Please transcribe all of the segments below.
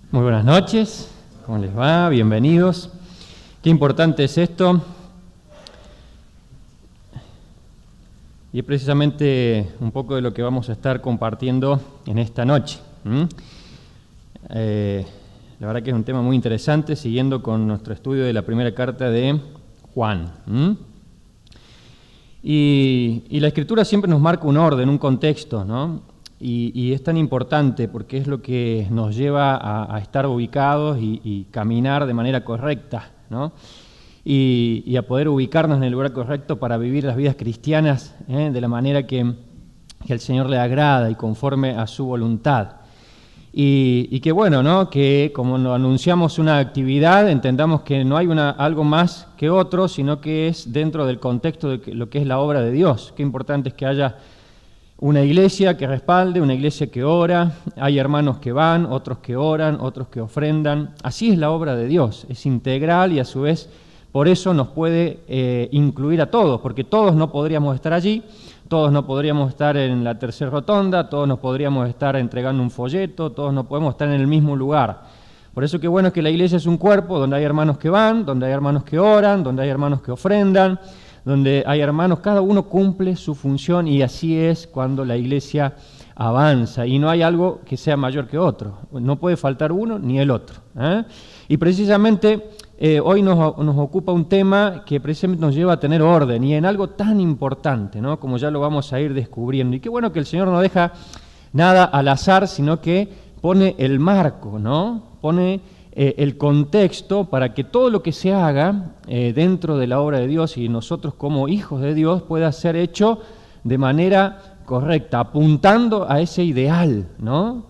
Muy buenas noches, ¿cómo les va? Bienvenidos. Qué importante es esto. Y es precisamente un poco de lo que vamos a estar compartiendo en esta noche. La verdad que es un tema muy interesante, siguiendo con nuestro estudio de la primera carta de Juan. Y la Escritura siempre nos marca un orden, un contexto, ¿no? Y es tan importante porque es lo que nos lleva a estar ubicados y caminar de manera correcta, ¿no? Y a poder ubicarnos en el lugar correcto para vivir las vidas cristianas de la manera que al Señor le agrada y conforme a su voluntad. Y que bueno, ¿no? Que como anunciamos una actividad, entendamos que no hay algo más que otro, sino que es dentro del contexto de lo que es la obra de Dios. Qué importante es que haya una iglesia que respalde, una iglesia que ora, hay hermanos que van, otros que oran, otros que ofrendan. Así es la obra de Dios, es integral y a su vez por eso nos puede incluir a todos, porque todos no podríamos estar allí, todos no podríamos estar en la tercera rotonda, todos no podríamos estar entregando un folleto, todos no podemos estar en el mismo lugar. Por eso qué bueno es que la iglesia es un cuerpo donde hay hermanos que van, donde hay hermanos que oran, donde hay hermanos que ofrendan, donde hay hermanos, cada uno cumple su función y así es cuando la iglesia avanza y no hay algo que sea mayor que otro, no puede faltar uno ni el otro. Y precisamente hoy nos ocupa un tema que precisamente nos lleva a tener orden y en algo tan importante, ¿no? Como ya lo vamos a ir descubriendo. Y qué bueno que el Señor no deja nada al azar, sino que pone el marco, ¿no? Pone el contexto para que todo lo que se haga dentro de la obra de Dios y nosotros como hijos de Dios pueda ser hecho de manera correcta, apuntando a ese ideal, ¿no?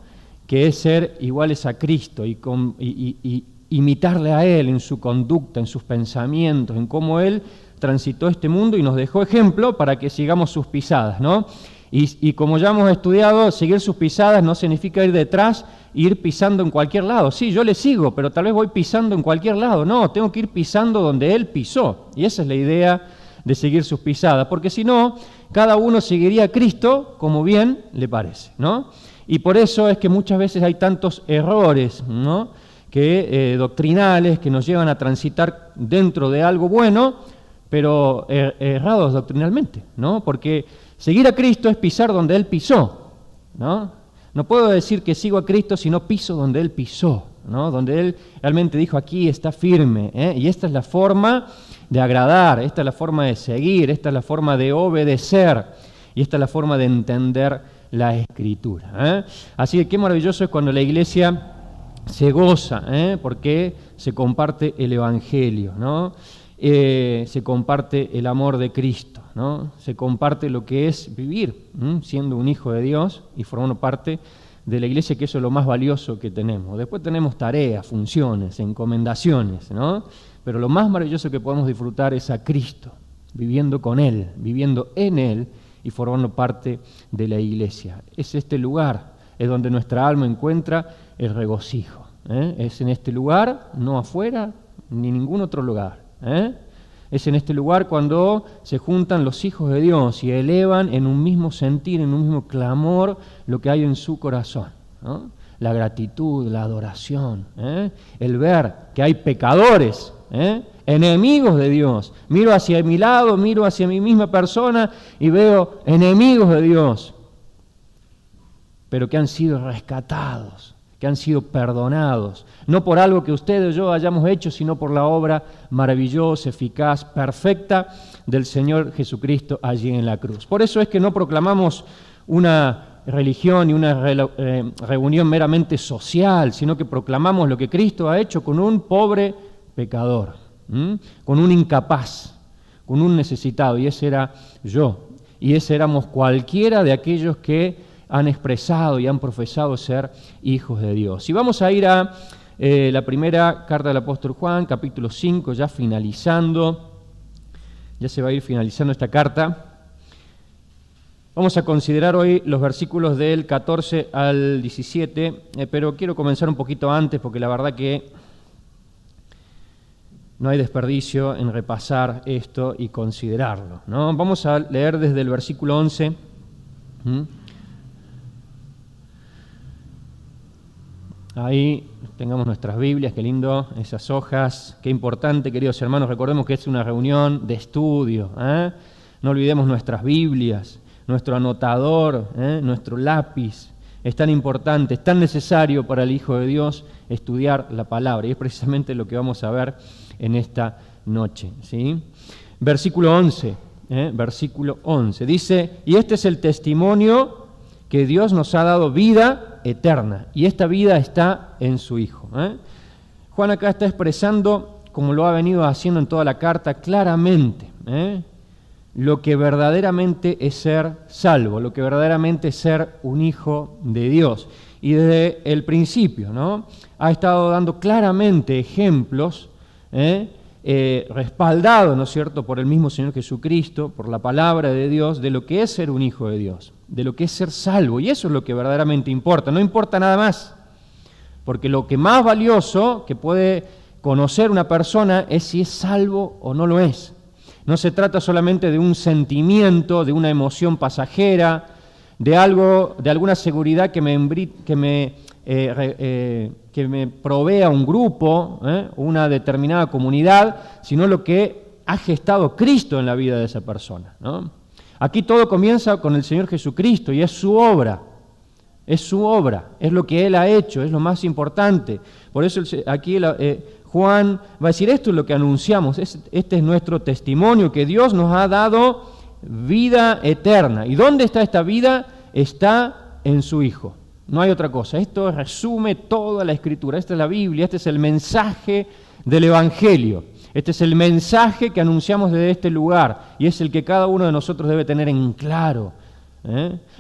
Que es ser iguales a Cristo y imitarle a Él en su conducta, en sus pensamientos, en cómo Él transitó este mundo y nos dejó ejemplo para que sigamos sus pisadas, ¿no? Y como ya hemos estudiado, seguir sus pisadas no significa ir detrás e ir pisando en cualquier lado. Sí, yo le sigo, pero tal vez voy pisando en cualquier lado. No, tengo que ir pisando donde Él pisó. Y esa es la idea de seguir sus pisadas, porque si no, cada uno seguiría a Cristo como bien le parece, ¿no? Y por eso es que muchas veces hay tantos errores, ¿no? Doctrinales que nos llevan a transitar dentro de algo bueno, pero errados doctrinalmente, ¿no? Porque seguir a Cristo es pisar donde Él pisó, ¿no? No puedo decir que sigo a Cristo si no piso donde Él pisó, ¿no? Donde Él realmente dijo, aquí está firme, y esta es la forma de agradar, esta es la forma de seguir, esta es la forma de obedecer, y esta es la forma de entender la Escritura. Así que qué maravilloso es cuando la iglesia se goza, porque se comparte el Evangelio, ¿no? Se comparte el amor de Cristo, ¿no? Se comparte lo que es vivir siendo un hijo de Dios y formando parte de la iglesia, que eso es lo más valioso que tenemos. Después tenemos tareas, funciones, encomendaciones, ¿no? Pero lo más maravilloso que podemos disfrutar es a Cristo, viviendo con Él, viviendo en Él y formando parte de la iglesia. Es este lugar, es donde nuestra alma encuentra el regocijo. Es en este lugar, no afuera, ni ningún otro lugar. Es en este lugar cuando se juntan los hijos de Dios y elevan en un mismo sentir, en un mismo clamor, lo que hay en su corazón, ¿no? La gratitud, la adoración, el ver que hay pecadores, enemigos de Dios. Miro hacia mi lado, miro hacia mi misma persona y veo enemigos de Dios, pero que han sido rescatados, que han sido perdonados, no por algo que usted o yo hayamos hecho, sino por la obra maravillosa, eficaz, perfecta del Señor Jesucristo allí en la cruz. Por eso es que no proclamamos una religión y una reunión meramente social, sino que proclamamos lo que Cristo ha hecho con un pobre pecador, con un incapaz, con un necesitado, y ese era yo, y ese éramos cualquiera de aquellos que han expresado y han profesado ser hijos de Dios. Y vamos a ir a la primera carta del apóstol Juan, capítulo 5, ya finalizando, ya se va a ir finalizando esta carta. Vamos a considerar hoy los versículos del 14 al 17, pero quiero comenzar un poquito antes porque la verdad que no hay desperdicio en repasar esto y considerarlo, ¿no? Vamos a leer desde el versículo 11 Ahí tengamos nuestras Biblias, qué lindo, esas hojas, qué importante, queridos hermanos. Recordemos que es una reunión de estudio, ¿eh? No olvidemos nuestras Biblias, nuestro anotador, nuestro lápiz. Es tan importante, es tan necesario para el Hijo de Dios estudiar la palabra. Y es precisamente lo que vamos a ver en esta noche, ¿sí? Versículo 11, versículo 11. Dice, y este es el testimonio que Dios nos ha dado vida eterna. Y esta vida está en su Hijo. Juan acá está expresando, como lo ha venido haciendo en toda la carta, claramente, lo que verdaderamente es ser salvo, lo que verdaderamente es ser un hijo de Dios. Y desde el principio, ¿no?, ha estado dando claramente ejemplos, respaldados, ¿no es cierto?, por el mismo Señor Jesucristo, por la palabra de Dios, de lo que es ser un hijo de Dios, de lo que es ser salvo. Y eso es lo que verdaderamente importa, no importa nada más. Porque lo que más valioso que puede conocer una persona es si es salvo o no lo es. No se trata solamente de un sentimiento, de una emoción pasajera, de algo, de alguna seguridad que me provea un grupo, una determinada comunidad, sino lo que ha gestado Cristo en la vida de esa persona, ¿no? Aquí todo comienza con el Señor Jesucristo y es su obra. Es su obra, es lo que Él ha hecho, es lo más importante. Por eso aquí Juan va a decir, esto es lo que anunciamos, este es nuestro testimonio, que Dios nos ha dado vida eterna. ¿Y dónde está esta vida? Está en su Hijo. No hay otra cosa. Esto resume toda la Escritura. Esta es la Biblia, este es el mensaje del Evangelio. Este es el mensaje que anunciamos desde este lugar y es el que cada uno de nosotros debe tener en claro.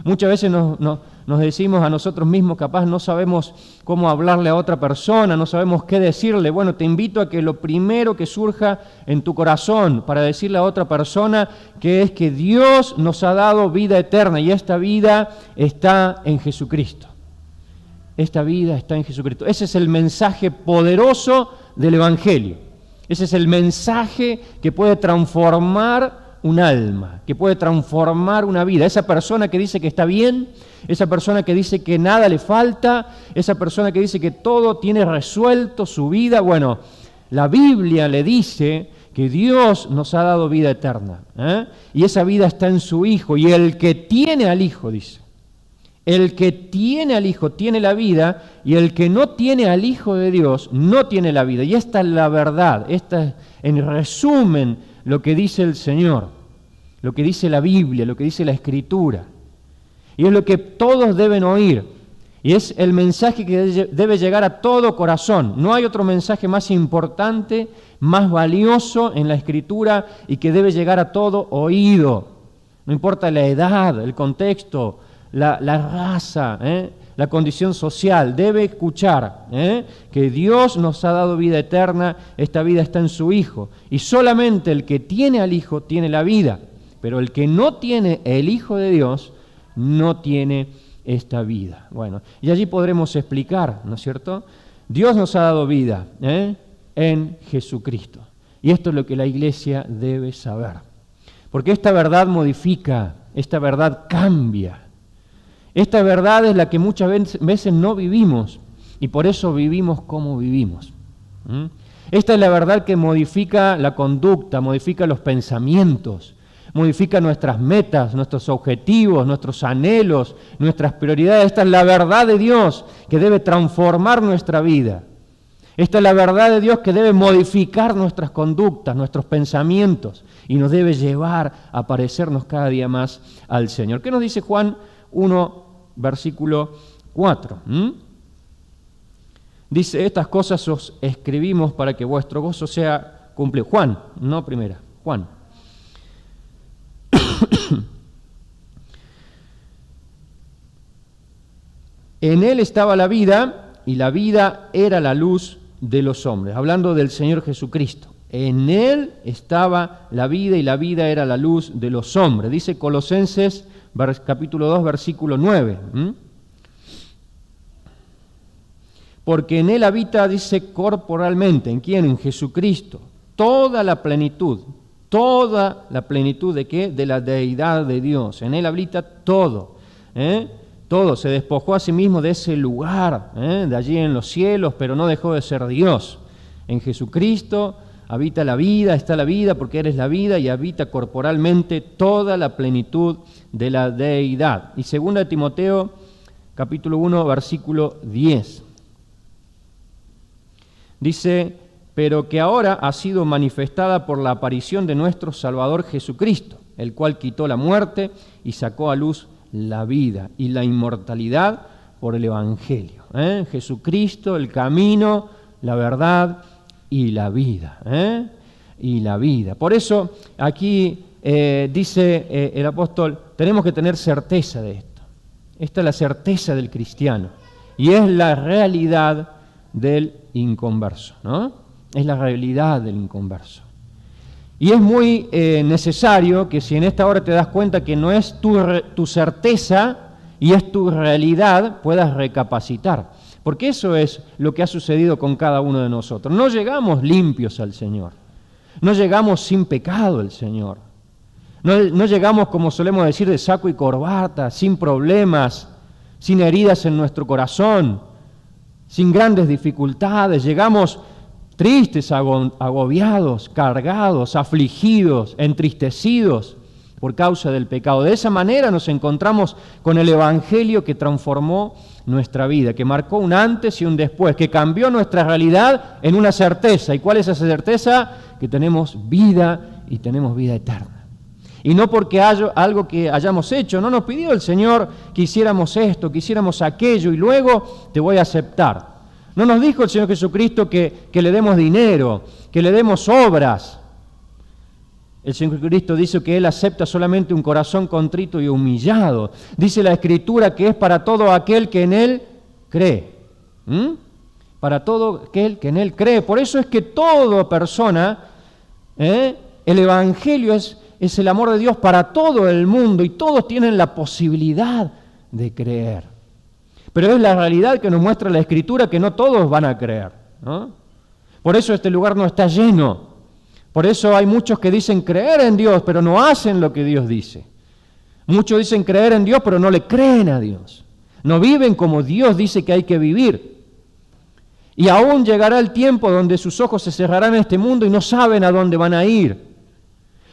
Muchas veces nos decimos a nosotros mismos, capaz no sabemos cómo hablarle a otra persona, no sabemos qué decirle. Bueno, te invito a que lo primero que surja en tu corazón para decirle a otra persona que es que Dios nos ha dado vida eterna y esta vida está en Jesucristo. Esta vida está en Jesucristo. Ese es el mensaje poderoso del Evangelio. Ese es el mensaje que puede transformar un alma, que puede transformar una vida. Esa persona que dice que está bien, esa persona que dice que nada le falta, esa persona que dice que todo tiene resuelto su vida. Bueno, la Biblia le dice que Dios nos ha dado vida eterna, y esa vida está en su Hijo, y el que tiene al Hijo, dice, el que tiene al Hijo tiene la vida, y el que no tiene al Hijo de Dios no tiene la vida. Y esta es la verdad, esta es, en resumen, lo que dice el Señor, lo que dice la Biblia, lo que dice la Escritura. Y es lo que todos deben oír. Y es el mensaje que debe llegar a todo corazón. No hay otro mensaje más importante, más valioso en la Escritura y que debe llegar a todo oído. No importa la edad, el contexto, la raza, la condición social, debe escuchar que Dios nos ha dado vida eterna, esta vida está en su Hijo, y solamente el que tiene al Hijo tiene la vida, pero el que no tiene el Hijo de Dios no tiene esta vida. Bueno, y allí podremos explicar, ¿no es cierto? Dios nos ha dado vida en Jesucristo, y esto es lo que la Iglesia debe saber, porque esta verdad modifica, esta verdad cambia. Esta verdad es la que muchas veces no vivimos y por eso vivimos como vivimos. Esta es la verdad que modifica la conducta, modifica los pensamientos, modifica nuestras metas, nuestros objetivos, nuestros anhelos, nuestras prioridades. Esta es la verdad de Dios que debe transformar nuestra vida. Esta es la verdad de Dios que debe modificar nuestras conductas, nuestros pensamientos y nos debe llevar a parecernos cada día más al Señor. ¿Qué nos dice Juan 1? Versículo 4. Dice, estas cosas os escribimos para que vuestro gozo sea cumplido. Juan, no primera, Juan. En él estaba la vida y la vida era la luz de los hombres. Hablando del Señor Jesucristo. En él estaba la vida y la vida era la luz de los hombres. Dice Colosenses capítulo 2, versículo 9. Porque en él habita, dice, corporalmente. ¿En quién? En Jesucristo. Toda la plenitud ¿de qué? De la deidad de Dios. En él habita todo. todo, se despojó a sí mismo de ese lugar, de allí en los cielos, pero no dejó de ser Dios. En Jesucristo habita la vida, está la vida porque Él es la vida y habita corporalmente toda la plenitud de la deidad. Y 2 Timoteo, capítulo 1, versículo 10. Dice, pero que ahora ha sido manifestada por la aparición de nuestro Salvador Jesucristo, el cual quitó la muerte y sacó a luz la vida y la inmortalidad por el Evangelio. Jesucristo, el camino, la verdad y la vida. Y la vida. Por eso aquí dice el apóstol, tenemos que tener certeza de esto. Esta es la certeza del cristiano y es la realidad del inconverso, ¿no? Es la realidad del inconverso. Y es muy necesario que si en esta hora te das cuenta que no es tu certeza y es tu realidad, puedas recapacitar. Porque eso es lo que ha sucedido con cada uno de nosotros. No llegamos limpios al Señor. No llegamos sin pecado al Señor. No llegamos, como solemos decir, de saco y corbata, sin problemas, sin heridas en nuestro corazón, sin grandes dificultades. Llegamos tristes, agobiados, cargados, afligidos, entristecidos por causa del pecado. De esa manera nos encontramos con el Evangelio que transformó nuestra vida, que marcó un antes y un después, que cambió nuestra realidad en una certeza. ¿Y cuál es esa certeza? Que tenemos vida y tenemos vida eterna. Y no porque haya algo que hayamos hecho, no nos pidió el Señor que hiciéramos esto, que hiciéramos aquello y luego te voy a aceptar. No nos dijo el Señor Jesucristo que le demos dinero, que le demos obras. El Señor Jesucristo dice que Él acepta solamente un corazón contrito y humillado. Dice la Escritura que es para todo aquel que en Él cree. Para todo aquel que en Él cree. Por eso es que toda persona, el Evangelio es el amor de Dios para todo el mundo y todos tienen la posibilidad de creer. Pero es la realidad que nos muestra la Escritura que no todos van a creer, ¿no? Por eso este lugar no está lleno. Por eso hay muchos que dicen creer en Dios, pero no hacen lo que Dios dice. Muchos dicen creer en Dios, pero no le creen a Dios. No viven como Dios dice que hay que vivir. Y aún llegará el tiempo donde sus ojos se cerrarán en este mundo y no saben a dónde van a ir.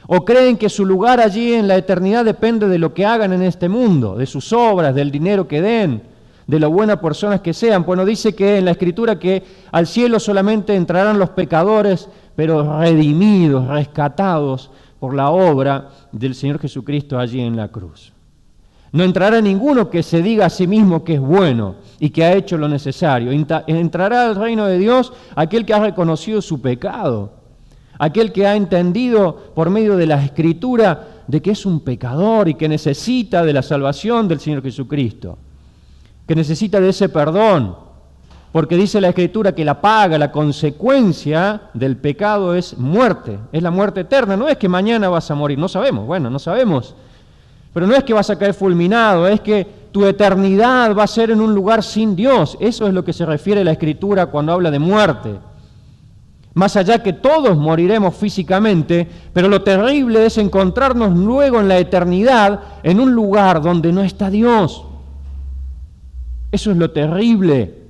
O creen que su lugar allí en la eternidad depende de lo que hagan en este mundo, de sus obras, del dinero que den, de lo buenas personas que sean. Bueno, dice que en la Escritura que al cielo solamente entrarán los pecadores, pero redimidos, rescatados por la obra del Señor Jesucristo allí en la cruz. No entrará ninguno que se diga a sí mismo que es bueno y que ha hecho lo necesario. Entrará al reino de Dios aquel que ha reconocido su pecado, aquel que ha entendido por medio de la Escritura de que es un pecador y que necesita de la salvación del Señor Jesucristo, que necesita de ese perdón, porque dice la Escritura que la paga, la consecuencia del pecado es muerte, es la muerte eterna. No es que mañana vas a morir, no sabemos, no sabemos, pero no es que vas a caer fulminado, es que tu eternidad va a ser en un lugar sin Dios. Eso es lo que se refiere a la Escritura cuando habla de muerte. Más allá que todos moriremos físicamente, pero lo terrible es encontrarnos luego en la eternidad en un lugar donde no está Dios. Eso es lo terrible.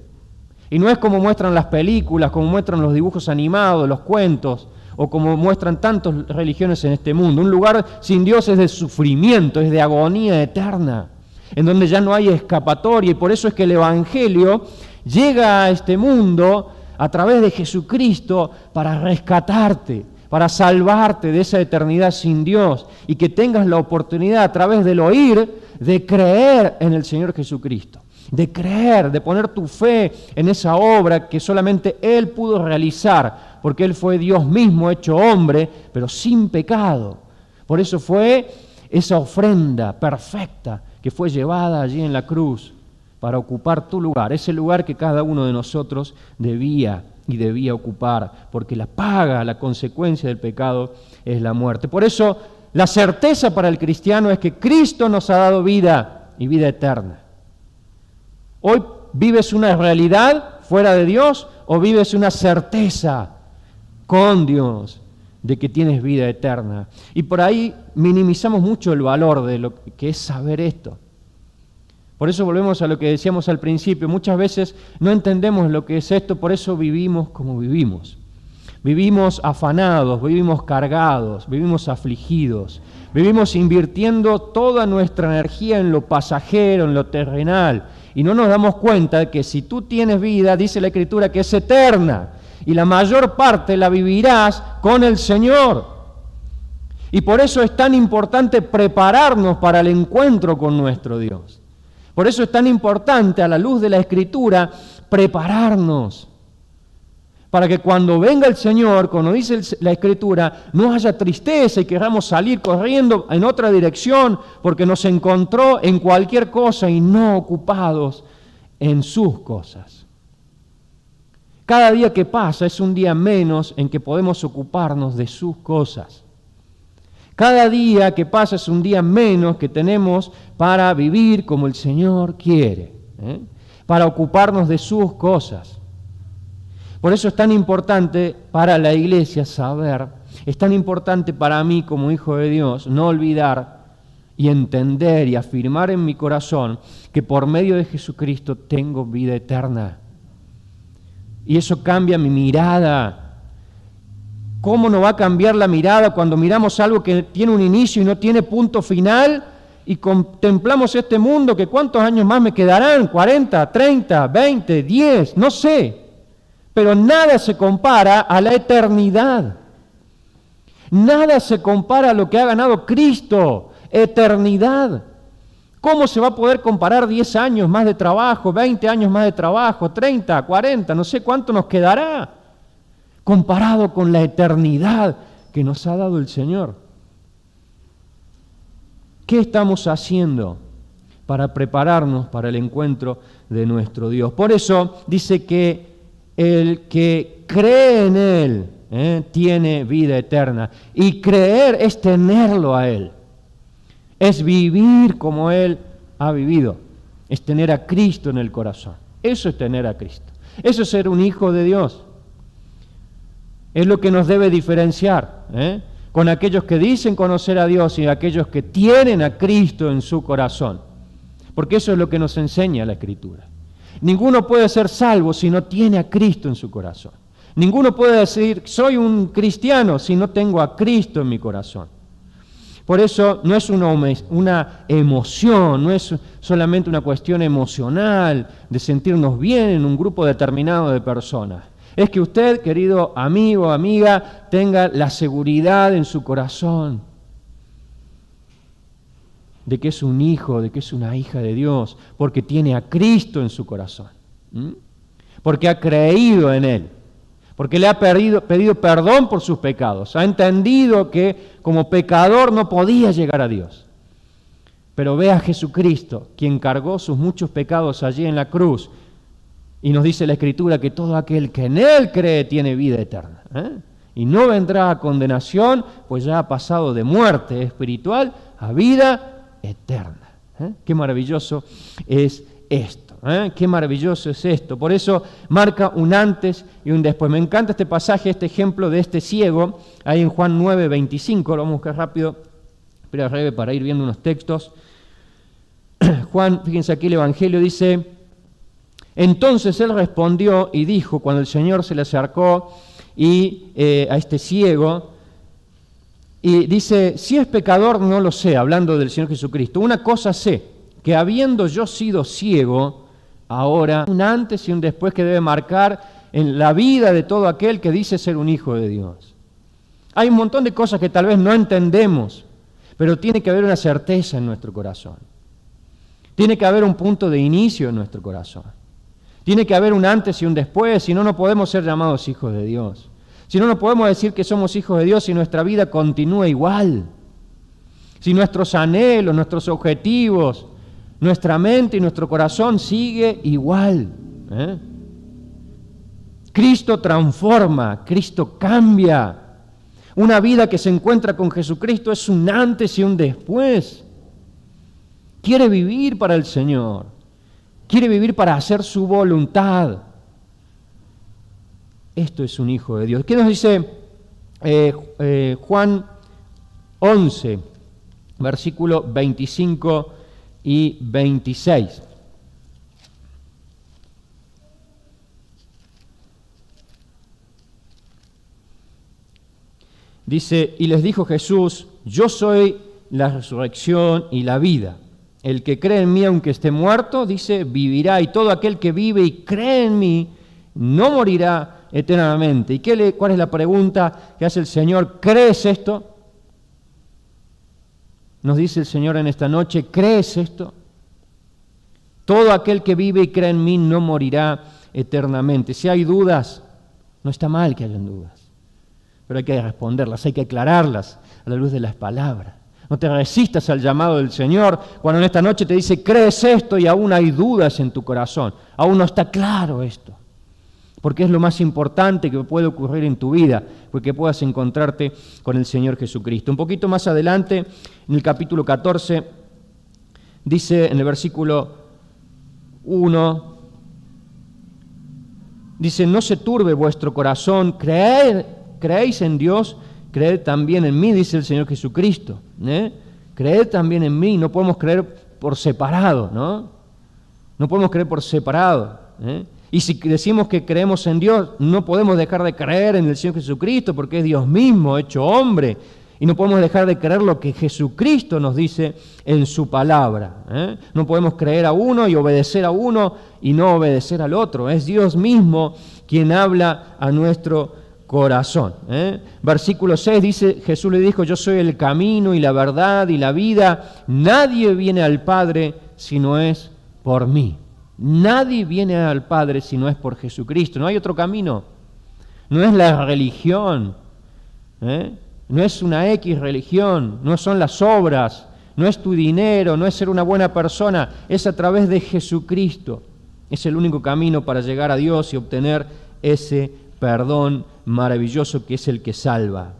Y no es como muestran las películas, como muestran los dibujos animados, los cuentos, o como muestran tantas religiones en este mundo. Un lugar sin Dios es de sufrimiento, es de agonía eterna, en donde ya no hay escapatoria. Y por eso es que el Evangelio llega a este mundo a través de Jesucristo para rescatarte, para salvarte de esa eternidad sin Dios y que tengas la oportunidad a través del oír de creer en el Señor Jesucristo. De creer, de poner tu fe en esa obra que solamente Él pudo realizar, porque Él fue Dios mismo hecho hombre, pero sin pecado. Por eso fue esa ofrenda perfecta que fue llevada allí en la cruz para ocupar tu lugar, ese lugar que cada uno de nosotros debía ocupar, porque la paga, la consecuencia del pecado es la muerte. Por eso la certeza para el cristiano es que Cristo nos ha dado vida y vida eterna. Hoy vives una realidad fuera de Dios o vives una certeza con Dios de que tienes vida eterna. Y por ahí minimizamos mucho el valor de lo que es saber esto. Por eso volvemos a lo que decíamos al principio. Muchas veces no entendemos lo que es esto, por eso vivimos como vivimos. Vivimos afanados, vivimos cargados, vivimos afligidos, vivimos invirtiendo toda nuestra energía en lo pasajero, en lo terrenal, y no nos damos cuenta de que si tú tienes vida, dice la Escritura, que es eterna, y la mayor parte la vivirás con el Señor. Y por eso es tan importante prepararnos para el encuentro con nuestro Dios. Por eso es tan importante, a la luz de la Escritura, prepararnos. Para que cuando venga el Señor, como dice la Escritura, no haya tristeza y queramos salir corriendo en otra dirección porque nos encontró en cualquier cosa y no ocupados en sus cosas. Cada día que pasa es un día menos en que podemos ocuparnos de sus cosas. Cada día que pasa es un día menos que tenemos para vivir como el Señor quiere, para ocuparnos de sus cosas. Por eso es tan importante para la iglesia saber, es tan importante para mí como hijo de Dios no olvidar y entender y afirmar en mi corazón que por medio de Jesucristo tengo vida eterna. Y eso cambia mi mirada. ¿Cómo no va a cambiar la mirada cuando miramos algo que tiene un inicio y no tiene punto final y contemplamos este mundo que cuántos años más me quedarán? 40, 30, 20, 10, no sé. Pero nada se compara a la eternidad. Nada se compara a lo que ha ganado Cristo, eternidad. ¿Cómo se va a poder comparar 10 años más de trabajo, 20 años más de trabajo, 30, 40, no sé cuánto nos quedará? Comparado con la eternidad que nos ha dado el Señor. ¿Qué estamos haciendo para prepararnos para el encuentro de nuestro Dios? Por eso dice que el que cree en Él tiene vida eterna. Y creer es tenerlo a Él. Es vivir como Él ha vivido. Es tener a Cristo en el corazón. Eso es tener a Cristo. Eso es ser un hijo de Dios. Es lo que nos debe diferenciar con aquellos que dicen conocer a Dios y aquellos que tienen a Cristo en su corazón. Porque eso es lo que nos enseña la Escritura. Ninguno puede ser salvo si no tiene a Cristo en su corazón. Ninguno puede decir, soy un cristiano si no tengo a Cristo en mi corazón. Por eso no es una emoción, no es solamente una cuestión emocional de sentirnos bien en un grupo determinado de personas. Es que usted, querido amigo o amiga, tenga la seguridad en su corazón de que es un hijo, de que es una hija de Dios, porque tiene a Cristo en su corazón, porque ha creído en Él, porque le ha pedido perdón por sus pecados, ha entendido que como pecador no podía llegar a Dios, pero ve a Jesucristo, quien cargó sus muchos pecados allí en la cruz, y nos dice la Escritura que todo aquel que en Él cree tiene vida eterna, y no vendrá a condenación, pues ya ha pasado de muerte espiritual a vida eterna. Qué maravilloso es esto, qué maravilloso es esto. Por eso marca un antes y un después. Me encanta este pasaje, este ejemplo de este ciego, ahí en Juan 9, 25, lo vamos a buscar rápido, pero breve para ir viendo unos textos. Juan, fíjense aquí el Evangelio, dice: entonces él respondió y dijo, cuando el Señor se le acercó y a este ciego, y dice, si es pecador no lo sé, hablando del Señor Jesucristo. Una cosa sé, que habiendo yo sido ciego, ahora un antes y un después que debe marcar en la vida de todo aquel que dice ser un hijo de Dios. Hay un montón de cosas que tal vez no entendemos, pero tiene que haber una certeza en nuestro corazón. Tiene que haber un punto de inicio en nuestro corazón. Tiene que haber un antes y un después, si no, no podemos ser llamados hijos de Dios. Si no, no podemos decir que somos hijos de Dios si nuestra vida continúa igual. Si nuestros anhelos, nuestros objetivos, nuestra mente y nuestro corazón sigue igual. Cristo transforma, Cristo cambia. Una vida que se encuentra con Jesucristo es un antes y un después. Quiere vivir para el Señor. Quiere vivir para hacer su voluntad. Esto es un hijo de Dios. ¿Qué nos dice Juan 11, versículo 25 y 26? Dice, y les dijo Jesús, yo soy la resurrección y la vida. El que cree en mí, aunque esté muerto, dice, vivirá. Y todo aquel que vive y cree en mí, no morirá eternamente. ¿Y cuál es la pregunta que hace el Señor? ¿Crees esto? Nos dice el Señor en esta noche, ¿crees esto? Todo aquel que vive y cree en mí no morirá eternamente. Si hay dudas, no está mal que hayan dudas, pero hay que responderlas, hay que aclararlas a la luz de las palabras. No te resistas al llamado del Señor cuando en esta noche te dice, ¿crees esto? Y aún hay dudas en tu corazón, aún no está claro esto. Porque es lo más importante que puede ocurrir en tu vida, porque puedas encontrarte con el Señor Jesucristo. Un poquito más adelante, en el capítulo 14, dice en el versículo 1, dice, no se turbe vuestro corazón, creéis en Dios, creed también en mí, dice el Señor Jesucristo. Creed también en mí, no podemos creer por separado, ¿no? No podemos creer por separado. Y si decimos que creemos en Dios, no podemos dejar de creer en el Señor Jesucristo, porque es Dios mismo, hecho hombre. Y no podemos dejar de creer lo que Jesucristo nos dice en su palabra. No podemos creer a uno y obedecer a uno y no obedecer al otro. Es Dios mismo quien habla a nuestro corazón. Versículo 6 dice, Jesús le dijo, yo soy el camino y la verdad y la vida. Nadie viene al Padre si no es por mí. Nadie viene al Padre si no es por Jesucristo. No hay otro camino. No es la religión. No es una X religión. No son las obras. No es tu dinero. No es ser una buena persona. Es a través de Jesucristo. Es el único camino para llegar a Dios y obtener ese perdón maravilloso que es el que salva.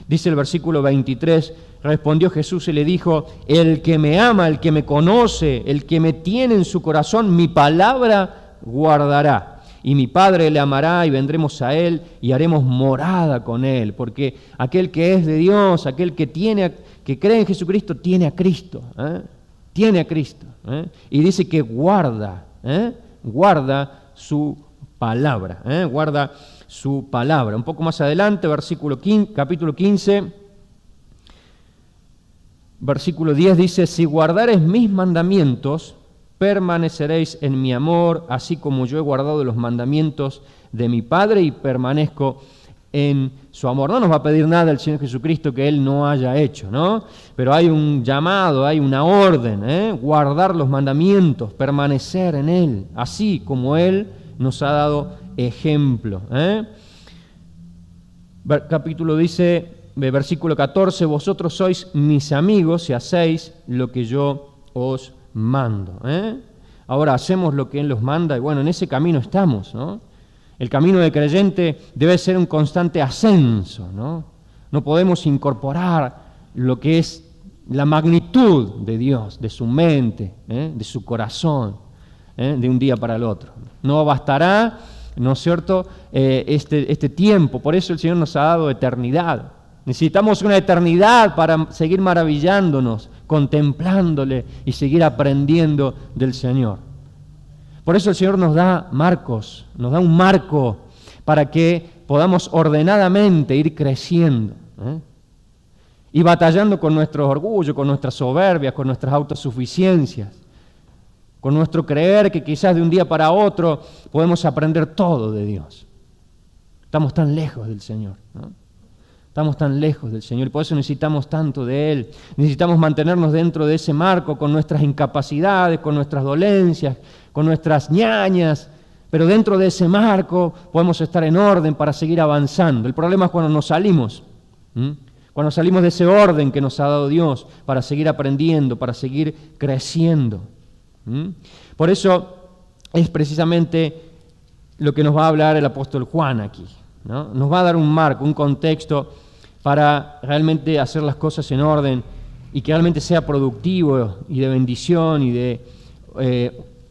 Dice el versículo 23, respondió Jesús y le dijo, el que me ama, el que me conoce, el que me tiene en su corazón, mi palabra guardará. Y mi Padre le amará y vendremos a Él y haremos morada con Él. Porque aquel que es de Dios, aquel que cree en Jesucristo, tiene a Cristo. Tiene a Cristo. Y dice que guarda guarda su palabra. Guarda su palabra. Un poco más adelante, capítulo 15, versículo 10 dice, si guardareis mis mandamientos, permaneceréis en mi amor, así como yo he guardado los mandamientos de mi Padre y permanezco en su amor. No nos va a pedir nada el Señor Jesucristo que Él no haya hecho, ¿no? Pero hay un llamado, hay una orden, guardar los mandamientos, permanecer en Él, así como Él nos ha dado ejemplo. Versículo 14, vosotros sois mis amigos si hacéis lo que yo os mando. Ahora hacemos lo que Él nos manda y bueno, en ese camino estamos, ¿no? El camino del creyente debe ser un constante ascenso, ¿no? No podemos incorporar lo que es la magnitud de Dios, de su mente, de su corazón, de un día para el otro. No bastará, ¿no es cierto?, este tiempo. Por eso el Señor nos ha dado eternidad. Necesitamos una eternidad para seguir maravillándonos, contemplándole y seguir aprendiendo del Señor. Por eso el Señor nos da marcos, nos da un marco para que podamos ordenadamente ir creciendo, y batallando con nuestro orgullo, con nuestras soberbias, con nuestras autosuficiencias, con nuestro creer que quizás de un día para otro podemos aprender todo de Dios. Estamos tan lejos del Señor, ¿no? Estamos tan lejos del Señor y por eso necesitamos tanto de Él. Necesitamos mantenernos dentro de ese marco con nuestras incapacidades, con nuestras dolencias, con nuestras ñañas, pero dentro de ese marco podemos estar en orden para seguir avanzando. El problema es cuando nos salimos, cuando salimos de ese orden que nos ha dado Dios para seguir aprendiendo, para seguir creciendo. Por eso es precisamente lo que nos va a hablar el apóstol Juan aquí, ¿no? Nos va a dar un marco, un contexto para realmente hacer las cosas en orden y que realmente sea productivo y de bendición y de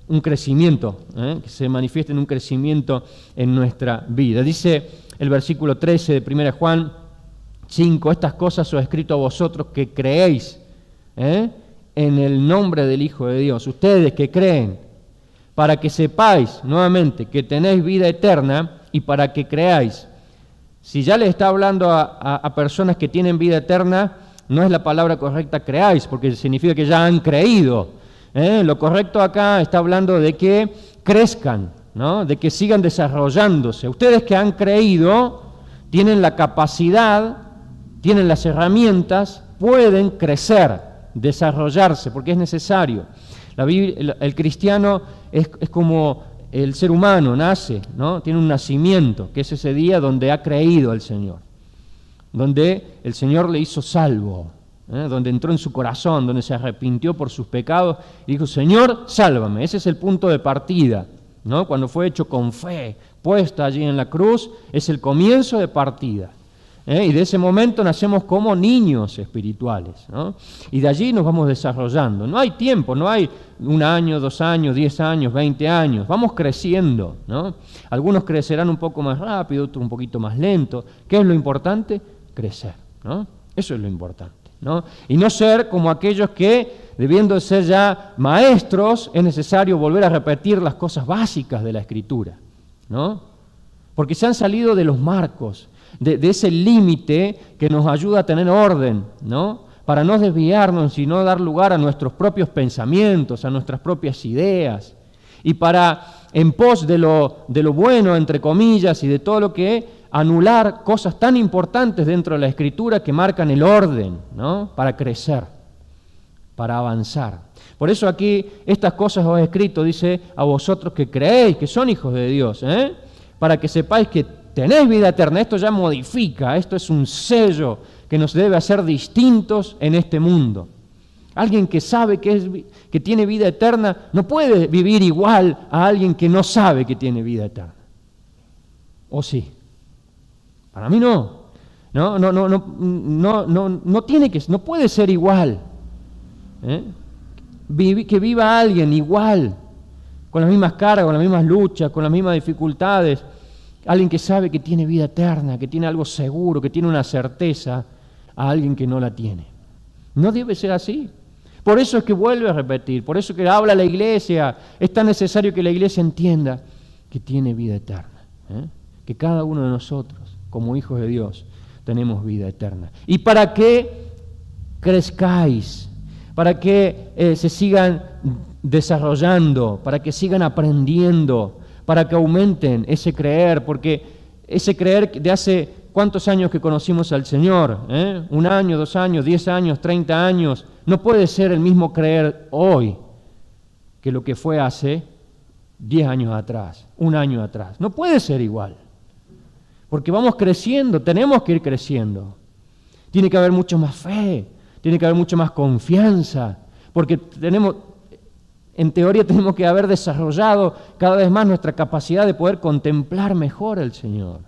un crecimiento, que se manifieste en un crecimiento en nuestra vida. Dice el versículo 13 de 1 Juan 5, estas cosas os he escrito a vosotros que creéis en el nombre del Hijo de Dios, ustedes que creen, para que sepáis nuevamente que tenéis vida eterna y para que creáis. Si ya le está hablando a personas que tienen vida eterna, no es la palabra correcta creáis, porque significa que ya han creído. Lo correcto acá está hablando de que crezcan, ¿no? De que sigan desarrollándose. Ustedes que han creído tienen la capacidad, tienen las herramientas, pueden crecer, desarrollarse, porque es necesario. El cristiano es como el ser humano, nace, ¿no? Tiene un nacimiento, que es ese día donde ha creído al Señor, donde el Señor le hizo salvo, donde entró en su corazón, donde se arrepintió por sus pecados y dijo, Señor, sálvame. Ese es el punto de partida, ¿no? Cuando fue hecho con fe, puesta allí en la cruz, es el comienzo de partida. Y de ese momento nacemos como niños espirituales, ¿no? Y de allí nos vamos desarrollando. No hay tiempo, no hay 1 año, 2 años, 10 años, 20 años. Vamos creciendo, ¿no? Algunos crecerán un poco más rápido, otros un poquito más lento. ¿Qué es lo importante? Crecer, ¿no? Eso es lo importante, ¿no? Y no ser como aquellos que, debiendo ser ya maestros, es necesario volver a repetir las cosas básicas de la Escritura, ¿no? Porque se han salido de los marcos, de ese límite que nos ayuda a tener orden, ¿no? Para no desviarnos y no dar lugar a nuestros propios pensamientos, a nuestras propias ideas, y para, en pos de lo bueno, entre comillas, y de todo lo que anular cosas tan importantes dentro de la Escritura que marcan el orden, ¿no? Para crecer, para avanzar. Por eso aquí estas cosas os he escrito, dice, a vosotros que creéis que son hijos de Dios, para que sepáis que tenéis vida eterna. Esto ya modifica, esto es un sello que nos debe hacer distintos en este mundo. Alguien que sabe que tiene vida eterna no puede vivir igual a alguien que no sabe que tiene vida eterna. ¿O sí? Para mí no. No puede ser igual. Que viva alguien igual, con las mismas cargas, con las mismas luchas, con las mismas dificultades. Alguien que sabe que tiene vida eterna, que tiene algo seguro, que tiene una certeza, a alguien que no la tiene. No debe ser así. Por eso es que vuelve a repetir, por eso que habla la iglesia. Es tan necesario que la iglesia entienda que tiene vida eterna, que cada uno de nosotros, como hijos de Dios, tenemos vida eterna. Y para que crezcáis, para que se sigan desarrollando, para que sigan aprendiendo, para que aumenten ese creer, porque ese creer de hace cuántos años que conocimos al Señor, 1 año, 2 años, 10 años, 30 años, no puede ser el mismo creer hoy que lo que fue hace 10 años atrás, 1 año atrás. No puede ser igual, porque vamos creciendo, tenemos que ir creciendo. Tiene que haber mucho más fe, tiene que haber mucho más confianza, porque en teoría tenemos que haber desarrollado cada vez más nuestra capacidad de poder contemplar mejor al Señor,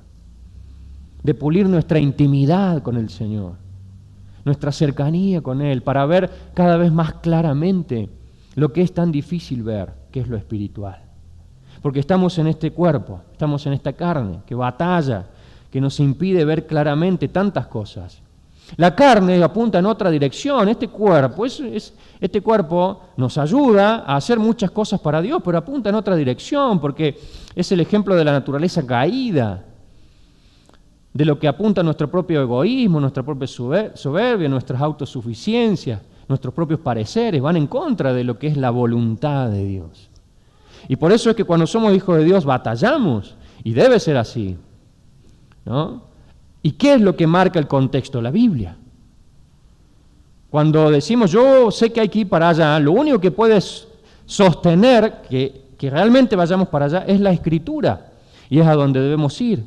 de pulir nuestra intimidad con el Señor, nuestra cercanía con Él, para ver cada vez más claramente lo que es tan difícil ver, que es lo espiritual. Porque estamos en este cuerpo, estamos en esta carne que batalla, que nos impide ver claramente tantas cosas. La carne apunta en otra dirección. Este cuerpo nos ayuda a hacer muchas cosas para Dios, pero apunta en otra dirección, porque es el ejemplo de la naturaleza caída, de lo que apunta nuestro propio egoísmo, nuestra propia soberbia, nuestras autosuficiencias, nuestros propios pareceres, van en contra de lo que es la voluntad de Dios. Y por eso es que cuando somos hijos de Dios batallamos, y debe ser así, ¿no? ¿Y qué es lo que marca el contexto? La Biblia. Cuando decimos, yo sé que hay que ir para allá, lo único que puede sostener que realmente vayamos para allá es la Escritura. Y es a donde debemos ir,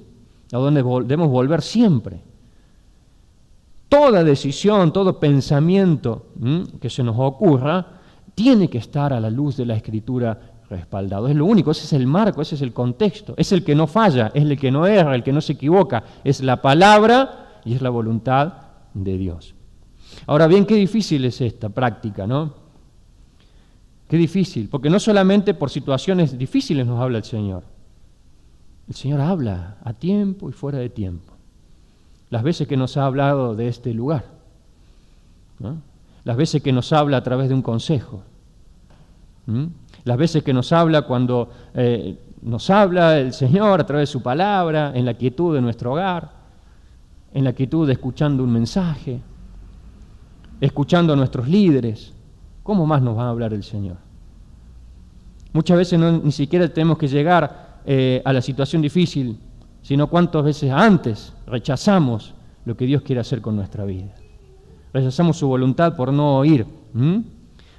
a donde debemos volver siempre. Toda decisión, todo pensamiento que se nos ocurra, tiene que estar a la luz de la Escritura respaldado. Es lo único, ese es el marco, ese es el contexto, es el que no falla, es el que no erra, el que no se equivoca, es la palabra y es la voluntad de Dios. Ahora bien, qué difícil es esta práctica, ¿no? Qué difícil, porque no solamente por situaciones difíciles nos habla el Señor habla a tiempo y fuera de tiempo. Las veces que nos ha hablado de este lugar, ¿no? Las veces que nos habla a través de un consejo, las veces que nos habla cuando nos habla el Señor a través de su palabra, en la quietud de nuestro hogar, en la quietud escuchando un mensaje, escuchando a nuestros líderes. ¿Cómo más nos va a hablar el Señor? Muchas veces ni siquiera tenemos que llegar a la situación difícil, sino cuántas veces antes rechazamos lo que Dios quiere hacer con nuestra vida. Rechazamos su voluntad por no oír.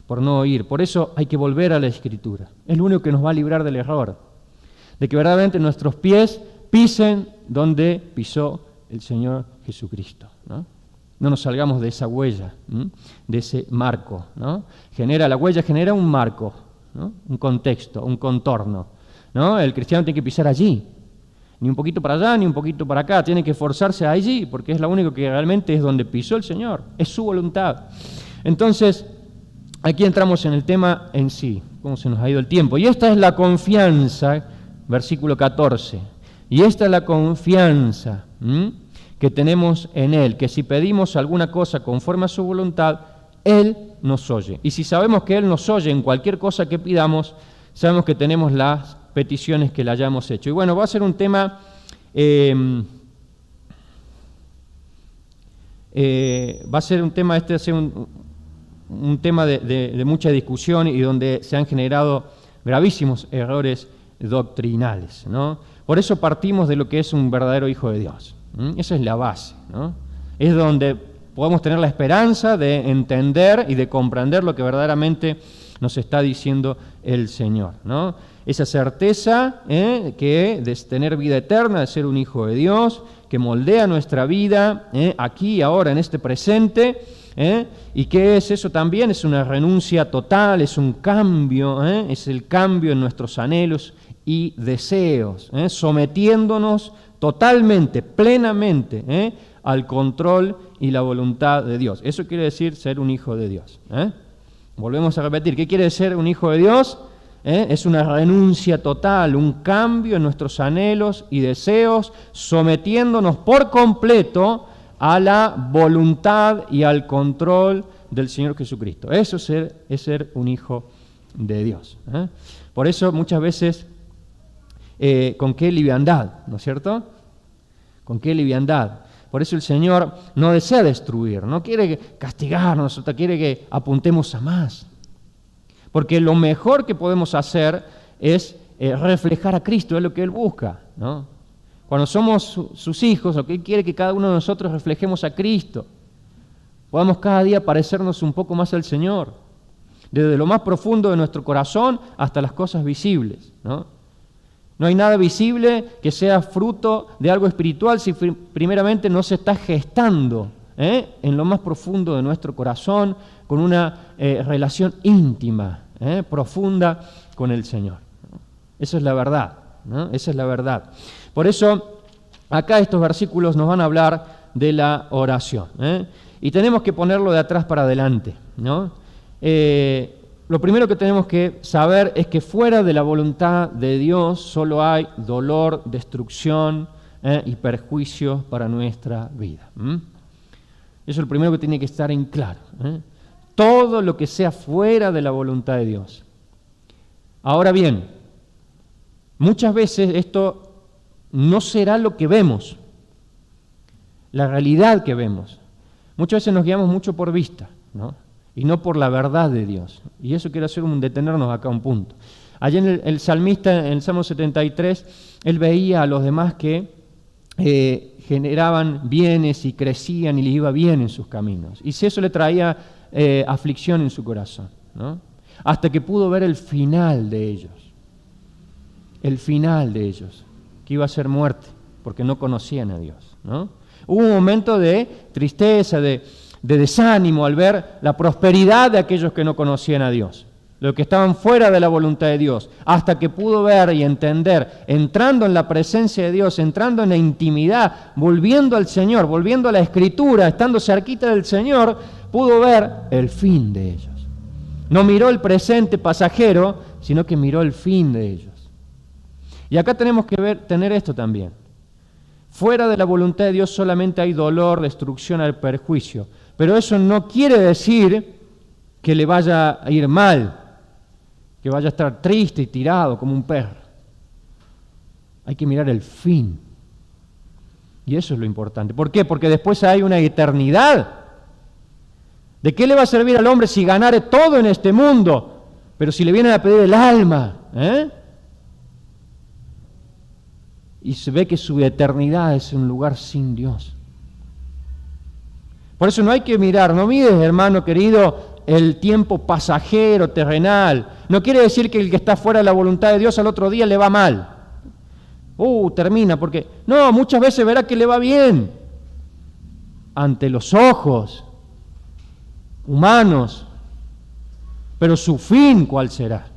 Por no oír. Por eso hay que volver a la Escritura. Es lo único que nos va a librar del error, de que verdaderamente nuestros pies pisen donde pisó el Señor Jesucristo, ¿no? No nos salgamos de esa huella, de ese marco, ¿no? La huella genera un marco, ¿no? Un contexto, un contorno, ¿no? El cristiano tiene que pisar allí, ni un poquito para allá, ni un poquito para acá, tiene que esforzarse allí, porque es lo único que realmente es donde pisó el Señor, es su voluntad. Entonces, aquí entramos en el tema en sí, cómo se nos ha ido el tiempo. Y esta es la confianza, versículo 14, y esta es la confianza que tenemos en Él, que si pedimos alguna cosa conforme a su voluntad, Él nos oye. Y si sabemos que Él nos oye en cualquier cosa que pidamos, sabemos que tenemos las peticiones que le hayamos hecho. Y bueno, va a ser un tema, un tema de mucha discusión y donde se han generado gravísimos errores doctrinales, ¿no? Por eso partimos de lo que es un verdadero hijo de Dios. Esa es la base, ¿no? Es donde podemos tener la esperanza de entender y de comprender lo que verdaderamente nos está diciendo el Señor, ¿no? Esa certeza que de tener vida eterna, de ser un hijo de Dios, que moldea nuestra vida aquí, ahora, en este presente. ¿Y qué es eso también? Es una renuncia total, es un cambio, es el cambio en nuestros anhelos y deseos, sometiéndonos totalmente, plenamente, al control y la voluntad de Dios. Eso quiere decir ser un hijo de Dios. Volvemos a repetir, ¿qué quiere ser un hijo de Dios? Es una renuncia total, un cambio en nuestros anhelos y deseos, sometiéndonos por completo a la voluntad y al control del Señor Jesucristo. Eso es ser un hijo de Dios. Por eso muchas veces, con qué liviandad, ¿no es cierto? Con qué liviandad. Por eso el Señor no desea destruir, no quiere castigarnos, quiere que apuntemos a más. Porque lo mejor que podemos hacer es reflejar a Cristo, es lo que Él busca, ¿no? Cuando somos sus hijos, lo que Él quiere que cada uno de nosotros reflejemos a Cristo, podamos cada día parecernos un poco más al Señor, desde lo más profundo de nuestro corazón hasta las cosas visibles, ¿no? No hay nada visible que sea fruto de algo espiritual si primeramente no se está gestando en lo más profundo de nuestro corazón, con una relación íntima, profunda con el Señor. Esa es la verdad, ¿no? Esa es la verdad. Por eso, acá estos versículos nos van a hablar de la oración, y tenemos que ponerlo de atrás para adelante, ¿no? Lo primero que tenemos que saber es que fuera de la voluntad de Dios solo hay dolor, destrucción y perjuicios para nuestra vida. Eso es lo primero que tiene que estar en claro. Todo lo que sea fuera de la voluntad de Dios. Ahora bien, muchas veces esto no será lo que vemos, la realidad que vemos. Muchas veces nos guiamos mucho por vista, ¿no? Y no por la verdad de Dios. Y eso quiero hacer detenernos acá un punto. Allí en el salmista, en el Salmo 73, él veía a los demás que generaban bienes y crecían y les iba bien en sus caminos. Y si eso le traía aflicción en su corazón, ¿no? Hasta que pudo ver el final de ellos. El final de ellos, que iba a ser muerte, porque no conocían a Dios, ¿no? Hubo un momento de tristeza, de desánimo al ver la prosperidad de aquellos que no conocían a Dios, los que estaban fuera de la voluntad de Dios, hasta que pudo ver y entender, entrando en la presencia de Dios, entrando en la intimidad, volviendo al Señor, volviendo a la Escritura, estando cerquita del Señor, pudo ver el fin de ellos. No miró el presente pasajero, sino que miró el fin de ellos. Y acá tenemos que tener esto también. Fuera de la voluntad de Dios solamente hay dolor, destrucción, al perjuicio. Pero eso no quiere decir que le vaya a ir mal, que vaya a estar triste y tirado como un perro. Hay que mirar el fin. Y eso es lo importante. ¿Por qué? Porque después hay una eternidad. ¿De qué le va a servir al hombre si ganare todo en este mundo? Pero si le vienen a pedir el alma, y se ve que su eternidad es un lugar sin Dios. Por eso no hay que mirar, no mires, hermano querido, el tiempo pasajero, terrenal. No quiere decir que el que está fuera de la voluntad de Dios al otro día le va mal. Termina, porque... No, muchas veces verá que le va bien. Ante los ojos humanos. Pero su fin, ¿cuál será?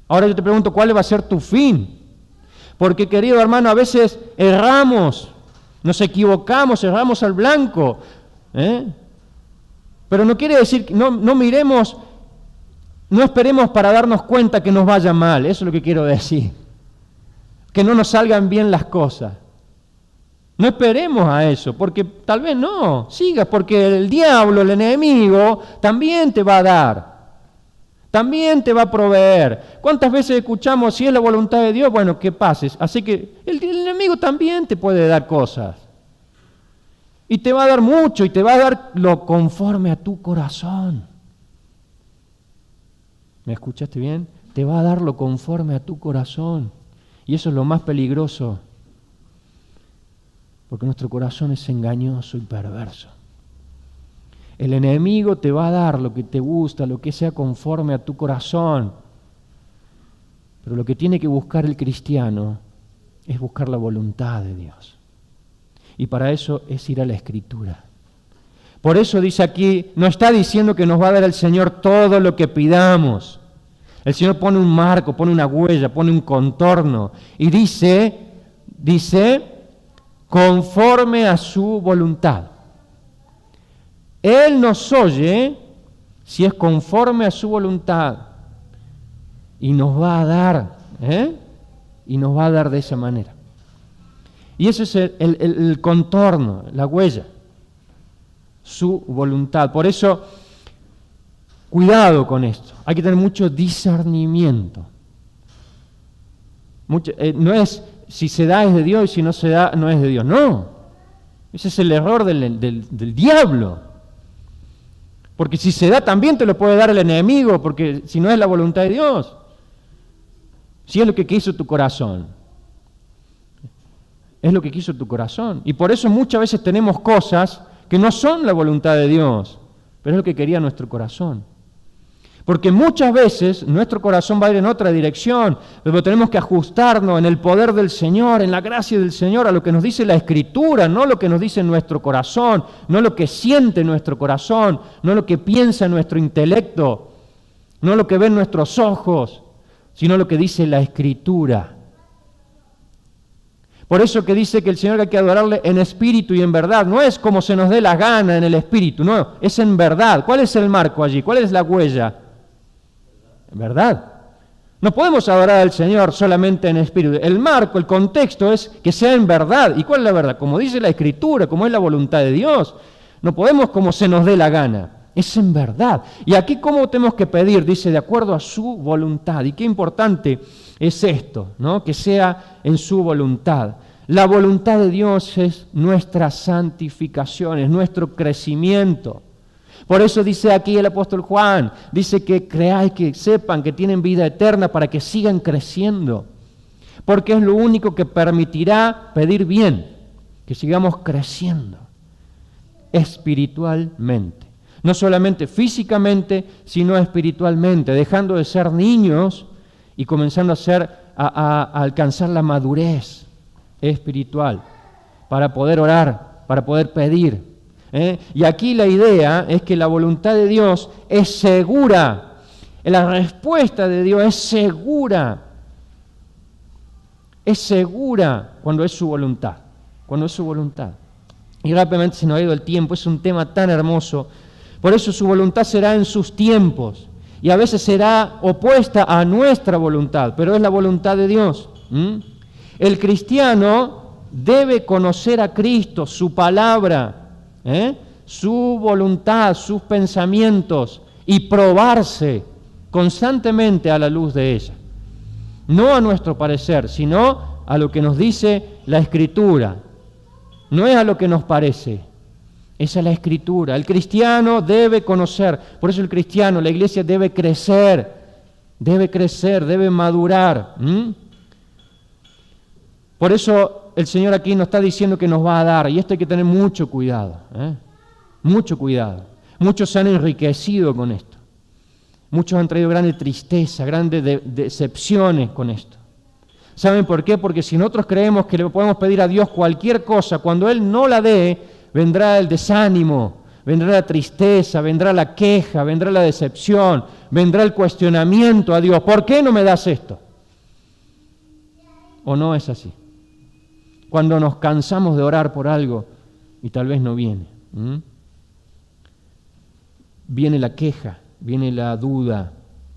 Ahora yo te pregunto, ¿cuál va a ser tu fin? Porque, querido hermano, a veces erramos, nos equivocamos, erramos al blanco. Pero no quiere decir, no miremos, no esperemos para darnos cuenta que nos vaya mal, eso es lo que quiero decir. Que no nos salgan bien las cosas. No esperemos a eso, porque tal vez no, sigas, porque el diablo, el enemigo, también te va a dar. También te va a proveer. ¿Cuántas veces escuchamos, si es la voluntad de Dios, bueno, que pases? Así que el enemigo también te puede dar cosas. Y te va a dar mucho, y te va a dar lo conforme a tu corazón. ¿Me escuchaste bien? Te va a dar lo conforme a tu corazón. Y eso es lo más peligroso. Porque nuestro corazón es engañoso y perverso. El enemigo te va a dar lo que te gusta, lo que sea conforme a tu corazón. Pero lo que tiene que buscar el cristiano es buscar la voluntad de Dios. Y para eso es ir a la Escritura. Por eso dice aquí, no está diciendo que nos va a dar el Señor todo lo que pidamos. El Señor pone un marco, pone una huella, pone un contorno. Y dice, conforme a su voluntad. Él nos oye si es conforme a su voluntad. Y nos va a dar, y nos va a dar de esa manera. Y ese es el contorno, la huella, su voluntad. Por eso, cuidado con esto. Hay que tener mucho discernimiento. No es si se da es de Dios y si no se da no es de Dios. No. Ese es el error del diablo. Porque si se da también te lo puede dar el enemigo, porque si no es la voluntad de Dios. Si es lo que quiso tu corazón. Es lo que quiso tu corazón. Y por eso muchas veces tenemos cosas que no son la voluntad de Dios, pero es lo que quería nuestro corazón. Porque muchas veces nuestro corazón va a ir en otra dirección, pero tenemos que ajustarnos en el poder del Señor, en la gracia del Señor, a lo que nos dice la Escritura, no lo que nos dice nuestro corazón, no lo que siente nuestro corazón, no lo que piensa nuestro intelecto, no lo que ven nuestros ojos, sino lo que dice la Escritura. Por eso que dice que el Señor hay que adorarle en espíritu y en verdad. No es como se nos dé la gana en el espíritu, no, es en verdad. ¿Cuál es el marco allí? ¿Cuál es la huella? En verdad. No podemos adorar al Señor solamente en espíritu. El marco, el contexto es que sea en verdad. ¿Y cuál es la verdad? Como dice la Escritura, como es la voluntad de Dios. No podemos como se nos dé la gana. Es en verdad. Y aquí cómo tenemos que pedir, dice, de acuerdo a su voluntad. Y qué importante es esto, ¿no? Que sea en su voluntad. La voluntad de Dios es nuestra santificación, es nuestro crecimiento. Por eso dice aquí el apóstol Juan, dice que creáis, que sepan que tienen vida eterna para que sigan creciendo. Porque es lo único que permitirá pedir bien, que sigamos creciendo espiritualmente. No solamente físicamente, sino espiritualmente, dejando de ser niños y comenzando a alcanzar la madurez espiritual para poder orar, para poder pedir. Y aquí la idea es que la voluntad de Dios es segura, la respuesta de Dios es segura cuando es su voluntad, Y rápidamente se nos ha ido el tiempo, es un tema tan hermoso. Por eso su voluntad será en sus tiempos y a veces será opuesta a nuestra voluntad, pero es la voluntad de Dios. El cristiano debe conocer a Cristo, su palabra, su voluntad, sus pensamientos y probarse constantemente a la luz de ella. No a nuestro parecer, sino a lo que nos dice la Escritura. No es a lo que nos parece, es a la Escritura. El cristiano debe conocer, por eso el cristiano, la iglesia debe crecer, debe madurar. Por eso el Señor aquí nos está diciendo que nos va a dar, y esto hay que tener mucho cuidado, mucho cuidado. Muchos se han enriquecido con esto. Muchos han traído grande tristeza, grandes decepciones con esto. ¿Saben por qué? Porque si nosotros creemos que le podemos pedir a Dios cualquier cosa, cuando Él no la dé, vendrá el desánimo, vendrá la tristeza, vendrá la queja, vendrá la decepción, vendrá el cuestionamiento a Dios. ¿Por qué no me das esto? ¿O no es así? Cuando nos cansamos de orar por algo y tal vez no viene. Viene la queja, viene la duda,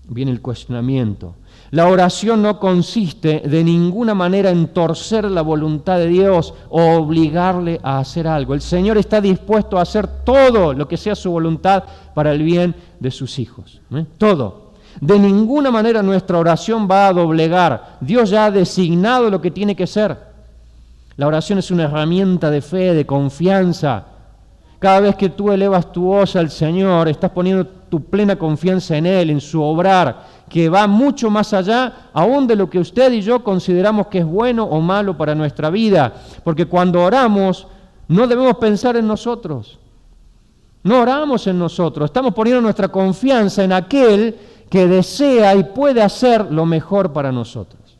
viene el cuestionamiento. La oración no consiste de ninguna manera en torcer la voluntad de Dios o obligarle a hacer algo. El Señor está dispuesto a hacer todo lo que sea su voluntad para el bien de sus hijos. Todo. De ninguna manera nuestra oración va a doblegar. Dios ya ha designado lo que tiene que ser. La oración es una herramienta de fe, de confianza. Cada vez que tú elevas tu voz al Señor, estás poniendo tu plena confianza en Él, en su obrar, que va mucho más allá aún de lo que usted y yo consideramos que es bueno o malo para nuestra vida. Porque cuando oramos, no debemos pensar en nosotros. No oramos en nosotros, estamos poniendo nuestra confianza en aquel que desea y puede hacer lo mejor para nosotros.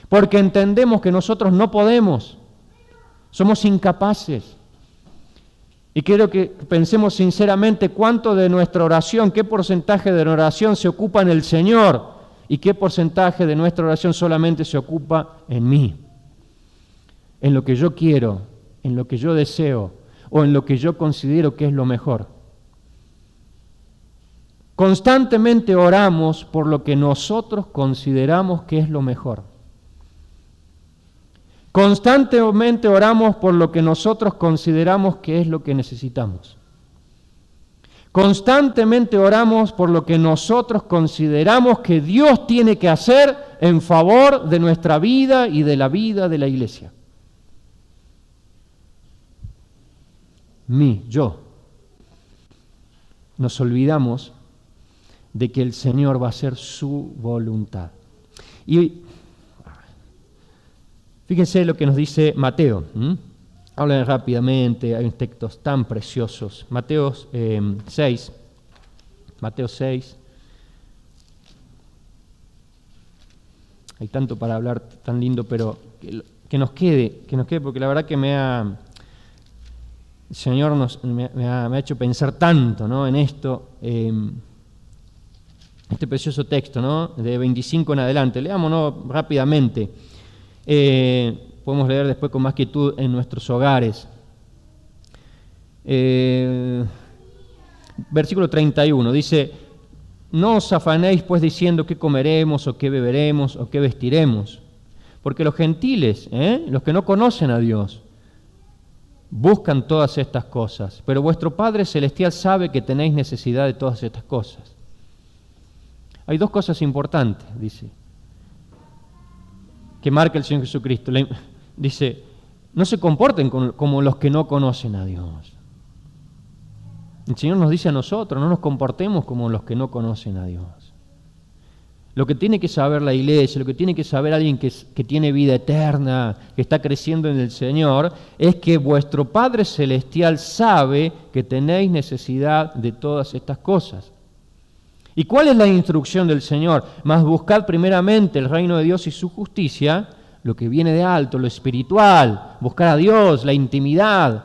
Porque entendemos que nosotros no podemos, somos incapaces. Y quiero que pensemos sinceramente cuánto de nuestra oración, qué porcentaje de nuestra oración se ocupa en el Señor y qué porcentaje de nuestra oración solamente se ocupa en mí, en lo que yo quiero, en lo que yo deseo o en lo que yo considero que es lo mejor. Constantemente oramos por lo que nosotros consideramos que es lo mejor. Constantemente oramos por lo que nosotros consideramos que es lo que necesitamos. Constantemente oramos por lo que nosotros consideramos que Dios tiene que hacer en favor de nuestra vida y de la vida de la iglesia. Yo. Nos olvidamos de que el Señor va a hacer su voluntad. Y fíjense lo que nos dice Mateo. Hablan rápidamente, hay textos tan preciosos. Mateo 6. Hay tanto para hablar, tan lindo, pero que nos quede, porque la verdad que el Señor me ha hecho pensar tanto, ¿no?, en esto. Este precioso texto, ¿no?, de 25 en adelante. Leámonos rápidamente. Podemos leer después con más quietud en nuestros hogares. Versículo 31 dice: no os afanéis pues diciendo qué comeremos o qué beberemos o qué vestiremos, porque los gentiles, los que no conocen a Dios, buscan todas estas cosas, pero vuestro Padre Celestial sabe que tenéis necesidad de todas estas cosas. Hay dos cosas importantes, dice, que marca el Señor Jesucristo. Dice, no se comporten como los que no conocen a Dios. El Señor nos dice a nosotros, no nos comportemos como los que no conocen a Dios. Lo que tiene que saber la iglesia, lo que tiene que saber alguien que tiene vida eterna, que está creciendo en el Señor, es que vuestro Padre Celestial sabe que tenéis necesidad de todas estas cosas. ¿Y cuál es la instrucción del Señor? Mas buscad primeramente el reino de Dios y su justicia, lo que viene de alto, lo espiritual, buscar a Dios, la intimidad,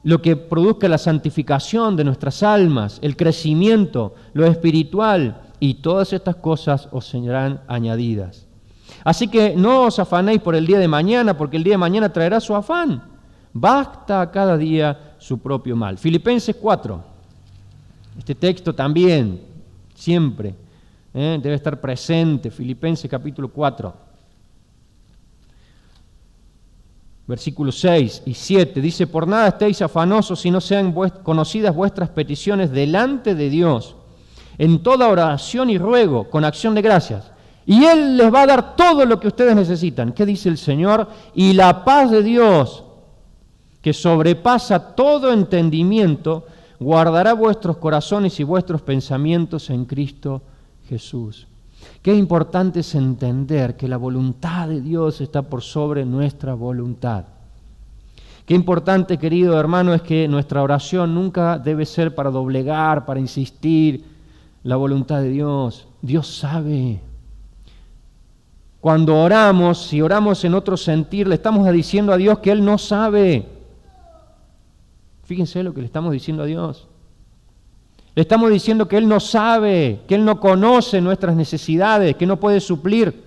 lo que produzca la santificación de nuestras almas, el crecimiento, lo espiritual, y todas estas cosas os serán añadidas. Así que no os afanéis por el día de mañana, porque el día de mañana traerá su afán. Basta a cada día su propio mal. Filipenses 4. Este texto también, siempre, debe estar presente. Filipenses capítulo 4. Versículos 6 y 7. Dice, por nada estéis afanosos si no sean conocidas vuestras peticiones delante de Dios, en toda oración y ruego, con acción de gracias. Y Él les va a dar todo lo que ustedes necesitan. ¿Qué dice el Señor? Y la paz de Dios, que sobrepasa todo entendimiento, guardará vuestros corazones y vuestros pensamientos en Cristo Jesús. Qué importante es entender que la voluntad de Dios está por sobre nuestra voluntad. Qué importante, querido hermano, es que nuestra oración nunca debe ser para doblegar, para insistir la voluntad de Dios. Dios sabe. Cuando oramos, si oramos en otro sentir, le estamos diciendo a Dios que Él no sabe. Fíjense lo que le estamos diciendo a Dios. Le estamos diciendo que Él no sabe, que Él no conoce nuestras necesidades, que no puede suplir,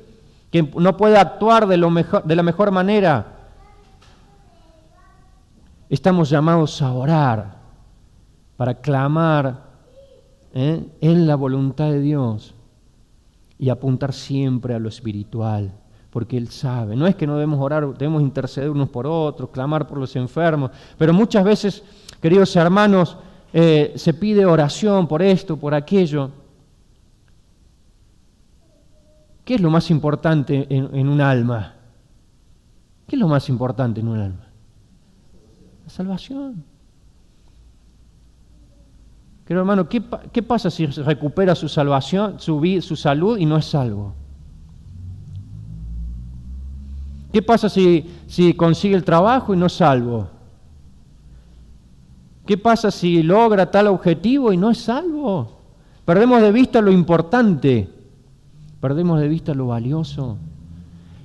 que no puede actuar de la mejor manera. Estamos llamados a orar para clamar en la voluntad de Dios y apuntar siempre a lo espiritual, porque Él sabe. No es que no debemos orar, debemos interceder unos por otros, clamar por los enfermos, pero muchas veces, queridos hermanos, se pide oración por esto, por aquello. ¿Qué es lo más importante en un alma? ¿Qué es lo más importante en un alma? La salvación. Querido hermano, ¿qué pasa si recupera su salvación, su salud y no es salvo? ¿Qué pasa si consigue el trabajo y no es salvo? ¿Qué pasa si logra tal objetivo y no es salvo? Perdemos de vista lo importante, perdemos de vista lo valioso.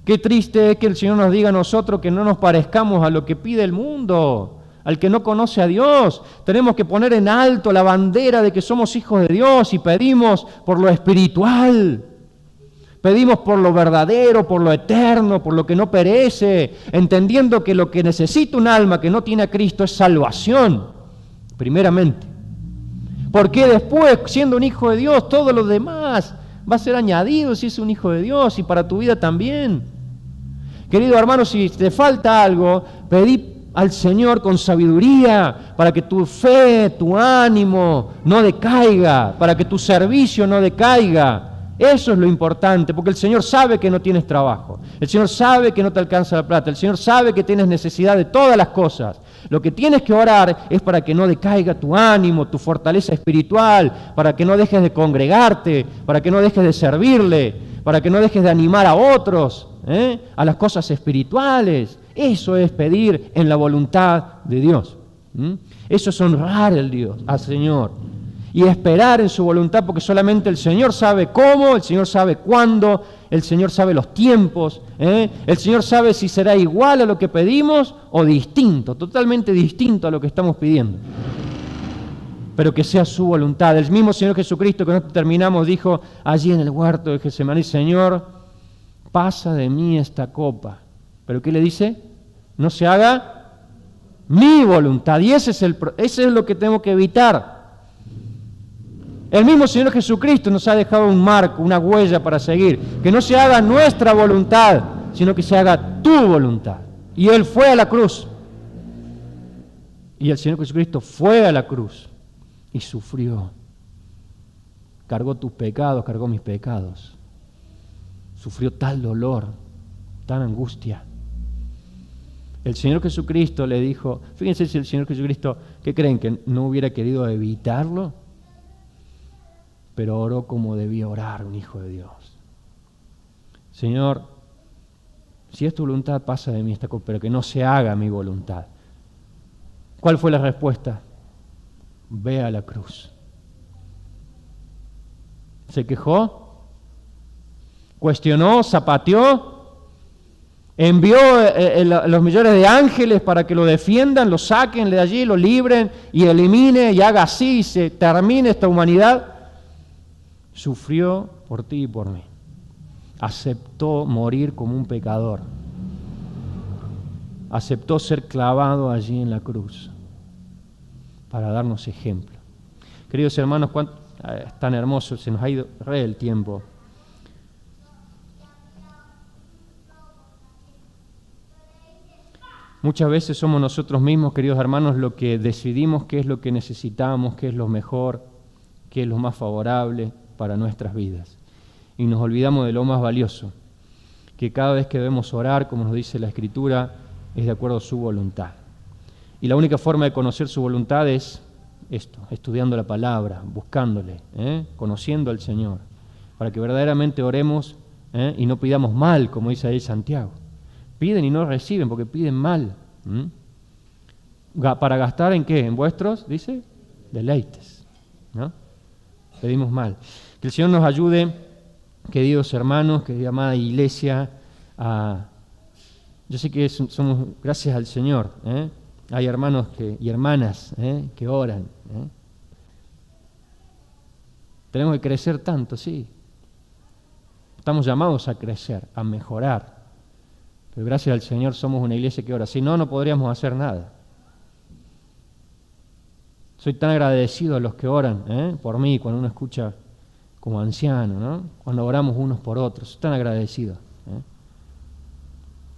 Qué triste es que el Señor nos diga a nosotros que no nos parezcamos a lo que pide el mundo, al que no conoce a Dios. Tenemos que poner en alto la bandera de que somos hijos de Dios y pedimos por lo espiritual. Pedimos por lo verdadero, por lo eterno, por lo que no perece, entendiendo que lo que necesita un alma que no tiene a Cristo es salvación, primeramente. Porque después, siendo un hijo de Dios, todo lo demás va a ser añadido si es un hijo de Dios y para tu vida también. Querido hermano, si te falta algo, pedí al Señor con sabiduría para que tu fe, tu ánimo no decaiga, para que tu servicio no decaiga. Eso es lo importante, porque el Señor sabe que no tienes trabajo, el Señor sabe que no te alcanza la plata, el Señor sabe que tienes necesidad de todas las cosas. Lo que tienes que orar es para que no decaiga tu ánimo, tu fortaleza espiritual, para que no dejes de congregarte, para que no dejes de servirle, para que no dejes de animar a otros, a las cosas espirituales. Eso es pedir en la voluntad de Dios. Eso es honrar al Señor. Y esperar en su voluntad, porque solamente el Señor sabe cómo, el Señor sabe cuándo, el Señor sabe los tiempos, el Señor sabe si será igual a lo que pedimos o distinto, totalmente distinto a lo que estamos pidiendo. Pero que sea su voluntad. El mismo Señor Jesucristo, que nosotros terminamos, dijo allí en el huerto de Getsemaní: Señor, pasa de mí esta copa. ¿Pero qué le dice? No se haga mi voluntad. Y ese es lo que tengo que evitar. El mismo Señor Jesucristo nos ha dejado un marco, una huella para seguir. Que no se haga nuestra voluntad, sino que se haga tu voluntad. Y Él fue a la cruz. Y el Señor Jesucristo fue a la cruz y sufrió. Cargó tus pecados, cargó mis pecados. Sufrió tal dolor, tal angustia. El Señor Jesucristo le dijo, fíjense si el Señor Jesucristo, ¿qué creen? ¿Que no hubiera querido evitarlo? Pero oró como debía orar un hijo de Dios. Señor, si es tu voluntad, pasa de mí esta copa, pero que no se haga mi voluntad. ¿Cuál fue la respuesta? Ve a la cruz. ¿Se quejó? ¿Cuestionó? ¿Zapateó? ¿Envió los millones de ángeles para que lo defiendan, lo saquen de allí, lo libren y elimine y haga así y se termine esta humanidad? Sufrió por ti y por mí. Aceptó morir como un pecador. Aceptó ser clavado allí en la cruz para darnos ejemplo. Queridos hermanos, es tan hermoso, se nos ha ido el tiempo. Muchas veces somos nosotros mismos, queridos hermanos, lo que decidimos qué es lo que necesitamos, qué es lo mejor, qué es lo más favorable para nuestras vidas. Y nos olvidamos de lo más valioso, que cada vez que debemos orar, como nos dice la Escritura, es de acuerdo a su voluntad. Y la única forma de conocer su voluntad es esto, estudiando la palabra, buscándole, conociendo al Señor, para que verdaderamente oremos y no pidamos mal, como dice ahí Santiago. Piden y no reciben porque piden mal. ¿Para gastar en qué? En vuestros, dice, deleites, ¿no? Pedimos mal. Que el Señor nos ayude, queridos hermanos, querida amada iglesia, yo sé que somos, gracias al Señor, hay hermanos y hermanas que oran. Tenemos que crecer tanto, sí. Estamos llamados a crecer, a mejorar. Pero gracias al Señor somos una iglesia que ora. Si no, no podríamos hacer nada. Soy tan agradecido a los que oran por mí, cuando uno escucha como anciano, ¿no? Cuando oramos unos por otros. Soy tan agradecido.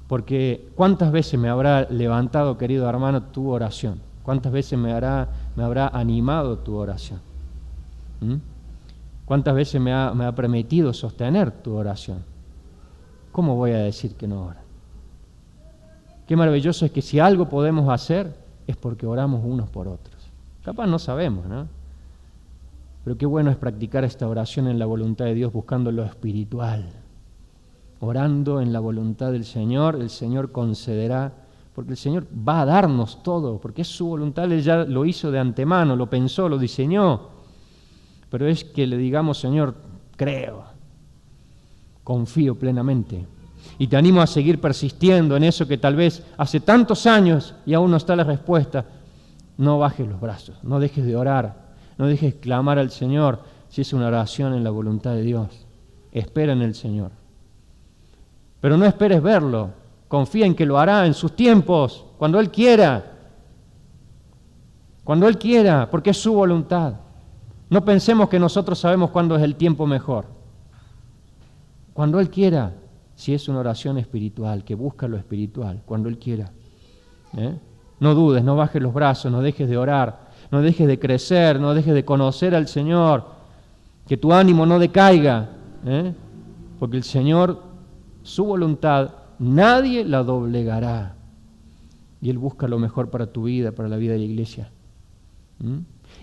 Porque ¿cuántas veces me habrá levantado, querido hermano, tu oración? ¿Cuántas veces me habrá animado tu oración? ¿Cuántas veces me ha permitido sostener tu oración? ¿Cómo voy a decir que no ora? Qué maravilloso es que si algo podemos hacer es porque oramos unos por otros. Capaz no sabemos, ¿no? Pero qué bueno es practicar esta oración en la voluntad de Dios, buscando lo espiritual. Orando en la voluntad del Señor, el Señor concederá, porque el Señor va a darnos todo, porque es su voluntad, Él ya lo hizo de antemano, lo pensó, lo diseñó. Pero es que le digamos, Señor, creo, confío plenamente. Y te animo a seguir persistiendo en eso que tal vez hace tantos años y aún no está la respuesta. No bajes los brazos, no dejes de orar, no dejes de clamar al Señor si es una oración en la voluntad de Dios. Espera en el Señor. Pero no esperes verlo, confía en que lo hará en sus tiempos, cuando Él quiera. Cuando Él quiera, porque es su voluntad. No pensemos que nosotros sabemos cuándo es el tiempo mejor. Cuando Él quiera, si es una oración espiritual, que busca lo espiritual, cuando Él quiera. No dudes, no bajes los brazos, no dejes de orar, no dejes de crecer, no dejes de conocer al Señor, que tu ánimo no decaiga, porque el Señor, su voluntad, nadie la doblegará. Y Él busca lo mejor para tu vida, para la vida de la iglesia.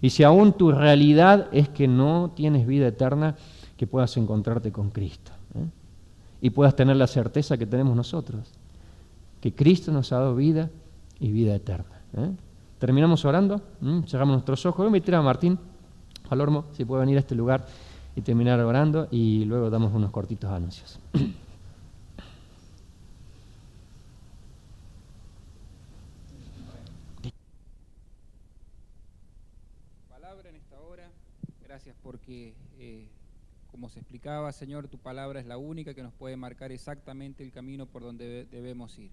Y si aún tu realidad es que no tienes vida eterna, que puedas encontrarte con Cristo. Y puedas tener la certeza que tenemos nosotros, que Cristo nos ha dado vida y vida eterna. Terminamos orando, cerramos nuestros ojos. Voy a invitar a Martín Alormo, si puede venir a este lugar y terminar orando, y luego damos unos cortitos anuncios. Palabra en esta hora, gracias porque, como se explicaba, Señor, tu palabra es la única que nos puede marcar exactamente el camino por donde debemos ir.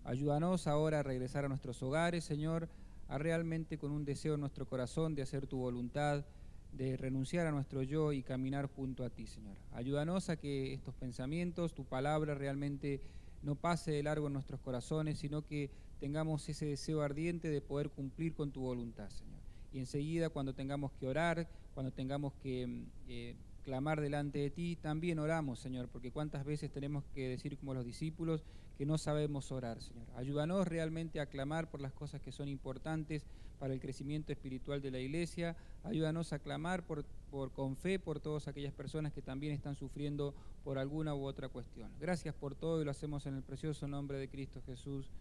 Ayúdanos ahora a regresar a nuestros hogares, Señor, a realmente con un deseo en nuestro corazón de hacer tu voluntad, de renunciar a nuestro yo y caminar junto a ti, Señor. Ayúdanos a que estos pensamientos, tu palabra realmente no pase de largo en nuestros corazones, sino que tengamos ese deseo ardiente de poder cumplir con tu voluntad, Señor. Y enseguida, cuando tengamos que orar, cuando tengamos que clamar delante de ti, también oramos, Señor, porque cuántas veces tenemos que decir como los discípulos que no sabemos orar, Señor. Ayúdanos realmente a clamar por las cosas que son importantes para el crecimiento espiritual de la iglesia. Ayúdanos a clamar con fe por todas aquellas personas que también están sufriendo por alguna u otra cuestión. Gracias por todo y lo hacemos en el precioso nombre de Cristo Jesús.